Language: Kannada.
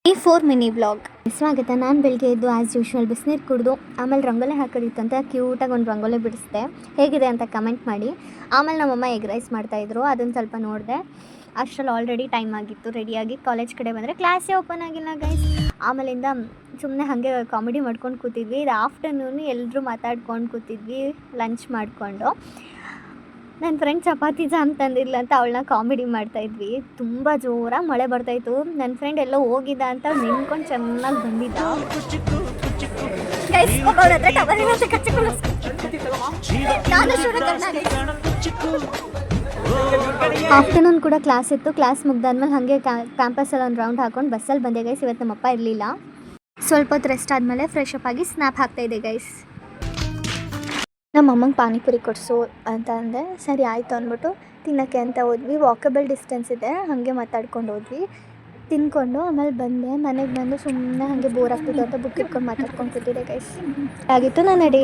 E4 ಮಿನಿ ಬ್ಲಾಗ್ ಸ್ವಾಗತ. ನಾನು ಬೆಳಗ್ಗೆ ಎದ್ದು ಆ್ಯಸ್ ಯೂಶ್ವಲ್ ಬಿಸಿನೀರು ಕುಡಿದು ಆಮೇಲೆ ರಂಗೋಲಿ ಹಾಕೋದಿತ್ತು ಅಂತ ಕ್ಯೂಟಾಗಿ ಒಂದು ರಂಗೋಲಿ ಬಿಡಿಸಿದೆ. ಹೇಗಿದೆ ಅಂತ ಕಮೆಂಟ್ ಮಾಡಿ. ಆಮೇಲೆ ನಮ್ಮಮ್ಮ ಎಗ್ ರೈಸ್ ಮಾಡ್ತಾಯಿದ್ರು, ಅದನ್ನು ಸ್ವಲ್ಪ ನೋಡಿದೆ. ಅಷ್ಟರಲ್ಲಿ ಆಲ್ರೆಡಿ ಟೈಮ್ ಆಗಿತ್ತು, ರೆಡಿಯಾಗಿ ಕಾಲೇಜ್ ಕಡೆ ಬಂದರೆ ಕ್ಲಾಸೇ ಓಪನ್ ಆಗಿಲ್ಲ ಗೈಸ್. ಆಮೇಲಿಂದ ಸುಮ್ಮನೆ ಹಾಗೆ ಕಾಮಿಡಿ ಮಾಡ್ಕೊಂಡು ಕೂತಿದ್ವಿ. ಇದು ಆಫ್ಟರ್ನೂನು ಎಲ್ಲರೂ ಮಾತಾಡ್ಕೊಂಡು ಕೂತಿದ್ವಿ ಲಂಚ್ ಮಾಡಿಕೊಂಡು. ನನ್ನ ಫ್ರೆಂಡ್ ಚಪಾತಿ ಜಾಮ್ ತಂದಿಲ್ಲ ಅಂತ ಅವಳನ್ನ ಕಾಮಿಡಿ ಮಾಡ್ತಾಯಿದ್ವಿ. ತುಂಬ ಜೋರಾಗಿ ಮಳೆ ಬರ್ತಾಯಿತ್ತು. ನನ್ನ ಫ್ರೆಂಡ್ ಎಲ್ಲೋ ಹೋಗಿದ್ದ ಅಂತ ನಿಂತ್ಕೊಂಡು ಚೆನ್ನಾಗಿ ಬಂದಿದ್ದ. ಆಫ್ಟರ್ನೂನ್ ಕೂಡ ಕ್ಲಾಸ್ ಇತ್ತು. ಕ್ಲಾಸ್ ಮುಗ್ದಾದ್ಮೇಲೆ ಹಾಗೆ ಕ್ಯಾಂಪಸಲ್ಲಿ ಒಂದು ರೌಂಡ್ ಹಾಕೊಂಡು ಬಸ್ಸಲ್ಲಿ ಬಂದೆ ಗೈಸ್. ಇವತ್ತು ನಮ್ಮಪ್ಪ ಇರಲಿಲ್ಲ. ಸ್ವಲ್ಪ ಹೊತ್ತು ರೆಸ್ಟ್ ಆದಮೇಲೆ ಫ್ರೆಶ್ ಅಪ್ ಆಗಿ ಸ್ನ್ಯಾಪ್ ಹಾಕ್ತಾಯಿದ್ದೆ ಗೈಸ್. ನಮ್ಮ ಅಮ್ಮಂಗೆ ಪಾನಿಪುರಿ ಕೊಡಿಸು ಅಂತ ಅಂದೆ. ಸರಿ ಆಯಿತು ಅಂದ್ಬಿಟ್ಟು ತಿನ್ನೋಕ್ಕೆ ಅಂತ ಹೋದ್ವಿ. ವಾಕಬಲ್ ಡಿಸ್ಟೆನ್ಸ್ ಇದೆ, ಹಾಗೆ ಮಾತಾಡ್ಕೊಂಡು ಹೋದ್ವಿ. ತಿನ್ಕೊಂಡು ಆಮೇಲೆ ಬಂದೆ. ಮನೆಗೆ ಬಂದು ಸುಮ್ಮನೆ ಹಾಗೆ ಬೋರ್ ಆಗ್ತಿತ್ತು ಅಂತ ಬುಕ್ ಇಟ್ಕೊಂಡು ಮಾತಾಡ್ಕೊಂಡು ಕೂತಿದ್ದೆ ಗೈಸ್. ಆಗಿತ್ತು ನನ್ನ ಡೇ.